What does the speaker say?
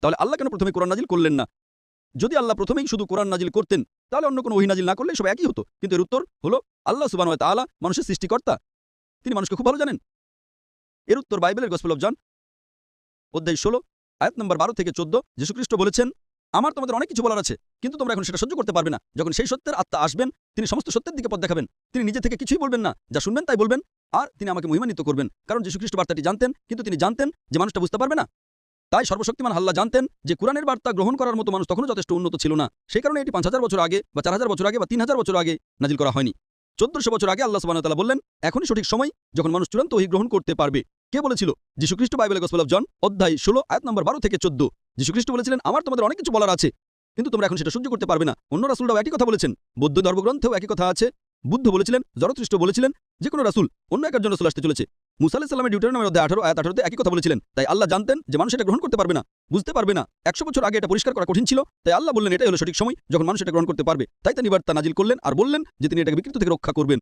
তাহলে আল্লাহ কেন প্রথমে কোরআন নাজিল করলেন না? যদি আল্লাহ প্রথমেই শুধু কোরআন নাজিল করতেন তাহলে অন্য কোনো ওহী নাজিল না করলে সব একই হতো। কিন্তু এর উত্তর হলো আল্লাহ সুবহানাহু ওয়া তাআলা মানুষের সৃষ্টিকর্তা, তিনি মানুষকে খুব ভালো জানেন। এর উত্তর বাইবেলের গসপেল অফ জন অধ্যায় 16 আয়াত নম্বর 12 থেকে 14। যীশুখ্রিস্ট বলেছেন, আমার তোমাদের অনেক কিছু বলার আছে, কিন্তু তোমরা এখন সেটা সহ্য করতে পারবে না। যখন সেই সত্যের আত্মা আসবেন, তিনি সমস্ত সত্যের দিকে পথ দেখাবেন। তিনি নিজে থেকে কিছুই বলবেন না, যা শুনবেন তাই বলবেন, আর তিনি আমাকে মহিমান্বিত করবেন। কারণ যীশুখ্রিস্ট বার্তাটি জানতেন, কিন্তু তিনি জানতেন যে মানুষটা বুঝতে পারবে না। তাই সর্বশক্তিমান আল্লাহ জানতেন যে কুরআনের বার্তা গ্রহণ করার মতো মানুষ তখনও যথেষ্ট উন্নত ছিল না। সেই কারণে এটি 5000 বছর আগে বা 4000 বছর আগে বা 3000 বছর আগে নাজিল করা হয়নি। 1400 বছর আগে আল্লাহ সুবহানাহু ওয়া তাআলা বললেন, এখনই সঠিক সময় যখন মানুষ চূড়ান্ত ওহী গ্রহণ করতে পারবে। কে বলেছিল? যীশুখ্রিস্ট। বাইবেলের গসপেল অফ জন অধ্যায় 16 আয়াত নম্বর 12 থেকে 14। যীশুখ্রিস্ট বলেছিলেন, আমার তোমাদের অনেক কিছু বলার আছে, কিন্তু তোমরা এখন সেটা সহ্য করতে পারবে না। অন্য রাসূলরাও একই কথা বলেছেন। বৌদ্ধ ধর্মগ্রন্থেও একই কথা আছে। বুদ্ধ বলেছিলেন, জরথ্রুস্ট বলেছিলেন, যে কোনো রাসূল অন্য একের জন্য রাসূল আসতে চলেছে। মুসা আলাইহিস সালামের ডিউটেরোনমির অধ্যায় 18 আয়াত 18 তে একই কথা বলেছিলেন। তাই আল্লাহ জানতেন যে মানুষ এটা গ্রহণ করতে পারবে না, বুঝতে পারবে না। 100 বছর আগে এটা পরিষ্কার করা কঠিন ছিল। তাই আল্লাহ বললেন, এটাই হলো সঠিক সময় যখন মানুষ এটা গ্রহণ করতে পারবে। তাই তিনি বার্তা নাজিল করলেন আর বললেন যে তিনি এটাকে বিকৃত থেকে রক্ষা করবেন।